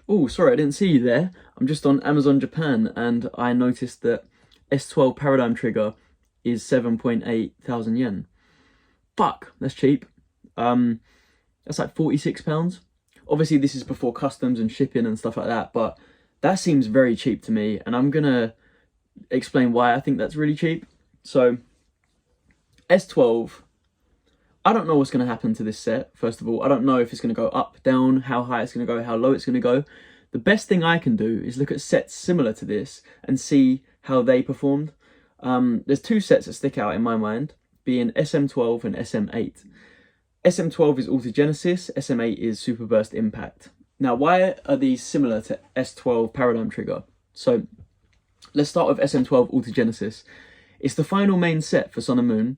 Oh, sorry, I didn't see you there. I'm just on Amazon Japan and I noticed that S12 Paradigm Trigger is 7.8 thousand yen. Fuck, that's cheap. That's like £46. Obviously, this is before customs and shipping and stuff like that, but that seems very cheap to me, and I'm gonna explain why I think that's really cheap. So, S12, I don't know what's going to happen to this set, first of all. I don't know if it's going to go up, down, how high it's going to go, how low it's going to go. The best thing I can do is look at sets similar to this and see how they performed. There's two sets that stick out in my mind, being SM12 and SM8. SM12 is Autogenesis, SM8 is Super Burst Impact. Now, why are these similar to S12 Paradigm Trigger? So, let's start with SM12 Autogenesis. It's the final main set for Sun and Moon.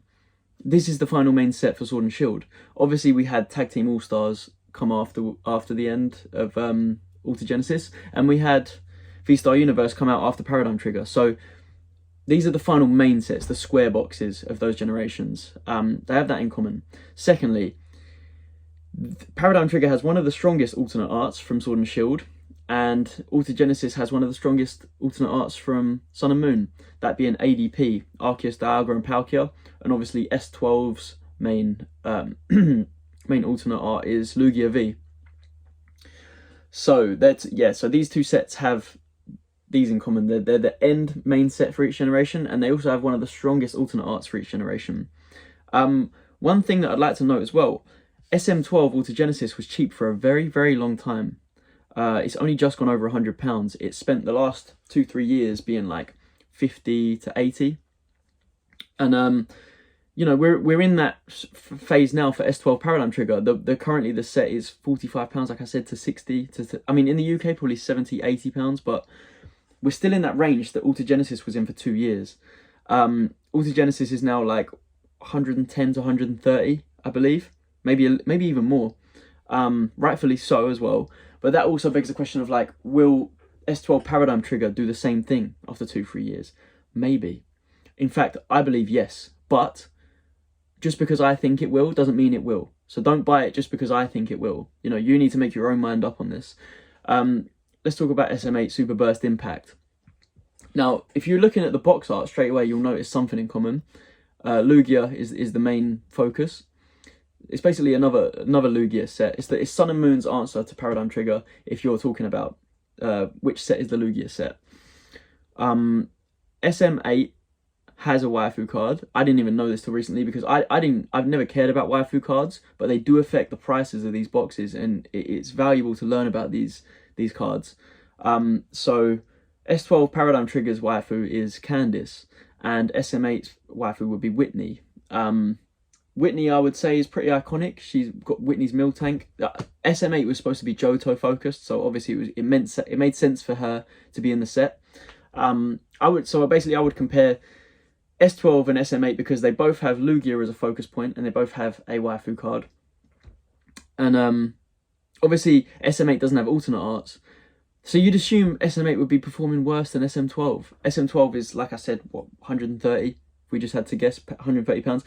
This is the final main set for Sword and Shield. Obviously, we had Tag Team All-Stars come after the end of Autogenesis, and we had vstar Universe come out after Paradigm Trigger. So, these are the final main sets, the square boxes of those generations. They have that in common. Secondly, Paradigm Trigger has one of the strongest alternate arts from Sword and Shield, and Autogenesis has one of the strongest alternate arts from Sun and Moon, that being ADP, Arceus, Dialga, and Palkia, and obviously S12's main main alternate art is Lugia V. So so these two sets have these in common. They're the end main set for each generation, and they also have one of the strongest alternate arts for each generation. One thing that I'd like to note as well, SM12 Autogenesis was cheap for a very, very long time. It's only just gone over £100. It spent the last 2-3 years being like 50 to 80. And you know, we're in that phase now for S12 Paradigm Trigger. Currently the set is £45, like I said, to 60 to I mean, in the UK probably 70, £80, but we're still in that range that Autogenesis was in for 2 years. Autogenesis is now like 110 to 130, I believe, maybe even more. Rightfully so as well. But that also begs the question of like, will S12 Paradigm Trigger do the same thing after 2-3 years? Maybe. In fact, I believe yes. But just because I think it will doesn't mean it will. So don't buy it just because I think it will. You know, you need to make your own mind up on this. Let's talk about SM8 Super Burst Impact. Now, if you're looking at the box art straight away, you'll notice something in common. Lugia is the main focus. It's basically another Lugia set. It's Sun and Moon's answer to Paradigm Trigger, if you're talking about which set is the Lugia set. SM8 has a waifu card. I didn't even know this till recently because I've never cared about waifu cards, but they do affect the prices of these boxes, and it's valuable to learn about these cards. So S12 Paradigm Trigger's waifu is Candice, and SM8's waifu would be Whitney. Whitney, I would say, is pretty iconic. She's got Whitney's Miltank. SM8 was supposed to be Johto focused, so obviously it made sense for her to be in the set. I would compare S12 and SM8 because they both have Lugia as a focus point, and they both have a waifu card. And obviously SM8 doesn't have alternate arts, so you'd assume SM8 would be performing worse than SM12. SM12 is, like I said, what, 130? If we just had to guess, £130.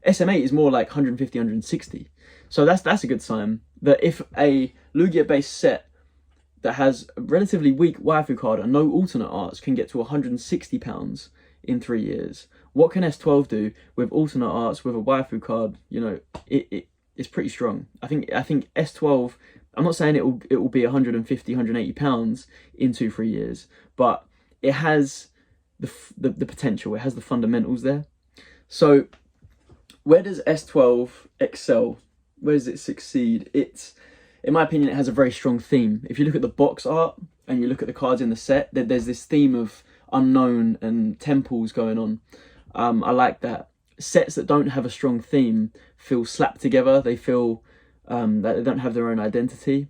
SM8 is more like 150, 160. So that's a good sign that if a Lugia-based set that has a relatively weak waifu card and no alternate arts can get to £160 in 3 years, what can S12 do with alternate arts with a waifu card? You know, it's pretty strong. I think S12. I'm not saying it will be £150, £180 in 2-3 years, but it has the potential. It has the fundamentals there. So, where does S12 excel? Where does it succeed? In my opinion, it has a very strong theme. If you look at the box art and you look at the cards in the set, there's this theme of unknown and temples going on. I like that. Sets that don't have a strong theme feel slapped together. They feel that they don't have their own identity.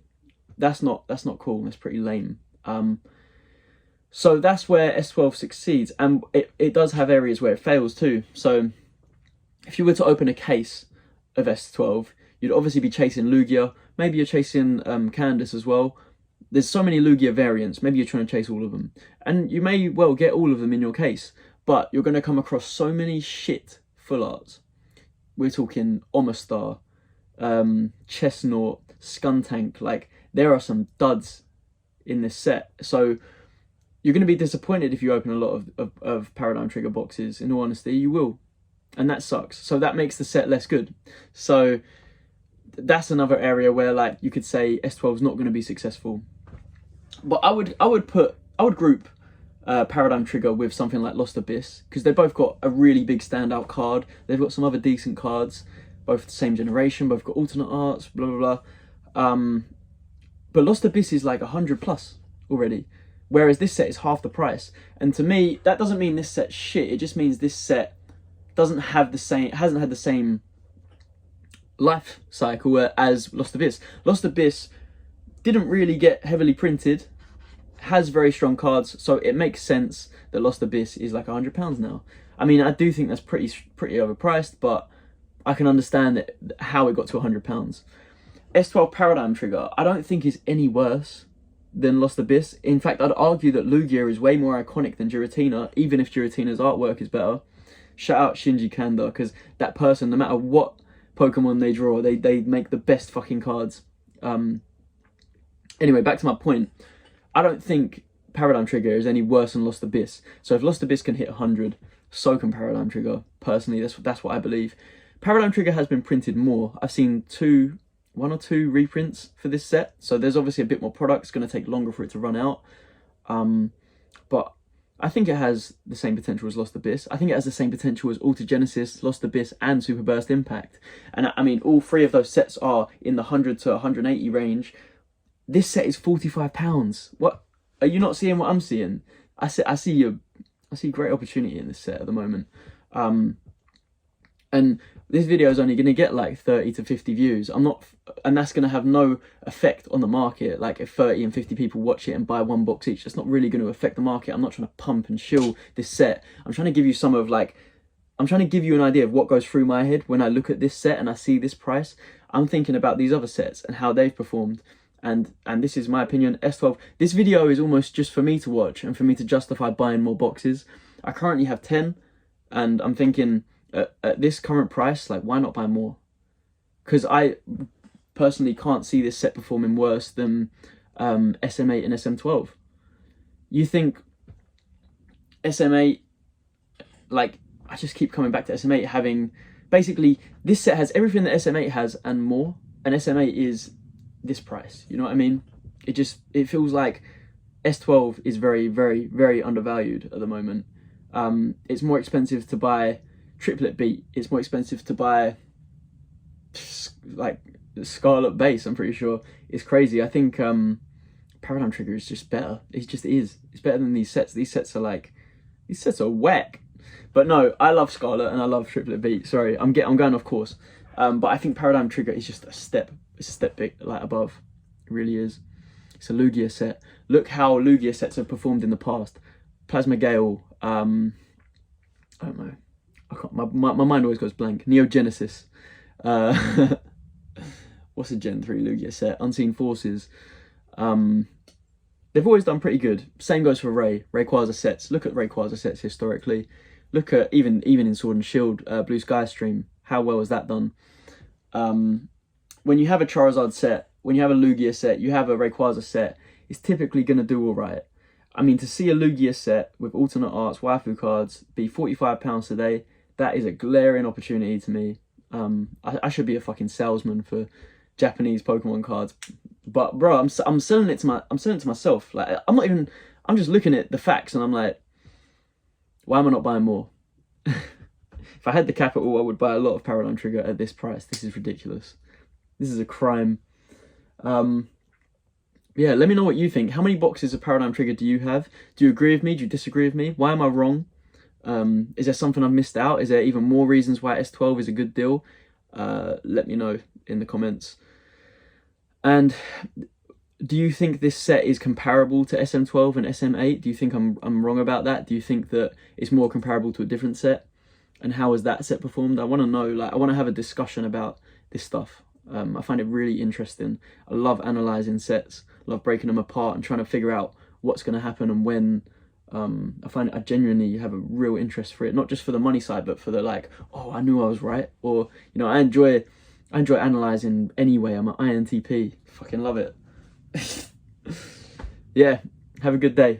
That's not cool. That's pretty lame. So that's where S12 succeeds, and it does have areas where it fails too. So if you were to open a case of S12, you'd obviously be chasing Lugia. Maybe you're chasing Candice as well. There's so many Lugia variants. Maybe you're trying to chase all of them, and you may well get all of them in your case. But you're going to come across so many shit full arts. We're talking Omastar, Chestnut, Skuntank. Like, there are some duds in this set. So you're going to be disappointed if you open a lot of Paradigm Trigger boxes. In all honesty, you will. And that sucks. So that makes the set less good. So that's another area where, like, you could say S12 is not going to be successful. But I would group Paradigm Trigger with something like Lost Abyss, because they've both got a really big standout card. They've got some other decent cards, both the same generation, both got alternate arts, blah blah blah. But Lost Abyss is like 100 plus already, whereas this set is half the price. And to me, that doesn't mean this set's shit. It just means this set hasn't had the same life cycle as Lost Abyss. Lost Abyss didn't really get heavily printed, has very strong cards, so it makes sense that Lost Abyss is like £100 now. I mean, I do think that's pretty overpriced, but I can understand how it got to £100. S12 Paradigm Trigger, I don't think is any worse than Lost Abyss. In fact, I'd argue that Lugia is way more iconic than Giratina, even if Giratina's artwork is better. Shout out Shinji Kanda, because that person, no matter what Pokemon they draw, they make the best fucking cards. Anyway, back to my point. I don't think Paradigm Trigger is any worse than Lost Abyss. So if Lost Abyss can hit 100, so can Paradigm Trigger. Personally, that's what I believe. Paradigm Trigger has been printed more. I've seen one or two reprints for this set, so there's obviously a bit more product. It's going to take longer for it to run out. But I think it has the same potential as Lost Abyss. I think it has the same potential as Alter Genesis, Lost Abyss, and Super Burst Impact. And I mean, all three of those sets are in the 100 to 180 range. This set is £45. What are you not seeing? What I'm seeing? I see great opportunity in this set at the moment. And this video is only going to get like 30 to 50 views. And that's going to have no effect on the market. Like if 30 and 50 people watch it and buy one box each, that's not really going to affect the market. I'm not trying to pump and shill this set. I'm trying to give you I'm trying to give you an idea of what goes through my head when I look at this set and I see this price. I'm thinking about these other sets and how they've performed. And this is my opinion. S12, this video is almost just for me to watch and for me to justify buying more boxes. I currently have 10, and I'm thinking at this current price, like, why not buy more? Because I personally can't see this set performing worse than SM8 and SM12. You think SM8, like, I just keep coming back to SM8 having, basically, this set has everything that SM8 has and more, and SM8 is this price, you know what I mean? It feels like S12 is very, very, very undervalued at the moment. It's more expensive to buy Triplet Beat. It's more expensive to buy like Scarlet Base, I'm pretty sure. It's crazy. I think Paradigm Trigger is just better. It just is. It's better than these sets. These sets are whack. But no, I love Scarlet and I love Triplet Beat. Sorry, I'm going off course. But I think Paradigm Trigger is just a step big, like, above. It really is. It's a Lugia set. Look how Lugia sets have performed in the past. Plasma Gale, I don't know. I can't, my mind always goes blank. Neo Genesis. What's a Gen 3 Lugia set? Unseen Forces. They've always done pretty good. Same goes for Rayquaza sets. Look at Rayquaza sets historically. Look at even in Sword and Shield, Blue Sky Stream. How well has that done? When you have a Charizard set, when you have a Lugia set, you have a Rayquaza set, it's typically going to do all right. I mean, to see a Lugia set with alternate arts, waifu cards, be £45 today, that is a glaring opportunity to me. I should be a fucking salesman for Japanese Pokemon cards. But bro, I'm selling it to myself. Like, I'm just looking at the facts and I'm like, why am I not buying more? If I had the capital, I would buy a lot of Paradigm Trigger at this price. This is ridiculous. This is a crime. Yeah, let me know what you think. How many boxes of Paradigm Trigger do you have? Do you agree with me? Do you disagree with me? Why am I wrong? Is there something I've missed out? Is there even more reasons why S12 is a good deal? Let me know in the comments. And do you think this set is comparable to SM12 and SM8? Do you think I'm wrong about that? Do you think that it's more comparable to a different set? And how has that set performed? I want to know. Like, I want to have a discussion about this stuff. I find it really interesting. I love analysing sets, love breaking them apart and trying to figure out what's going to happen and when. I genuinely have a real interest for it, not just for the money side, but for the, like, oh, I knew I was right, or, you know, I enjoy analysing anyway. I'm an INTP, fucking love it. Yeah, have a good day.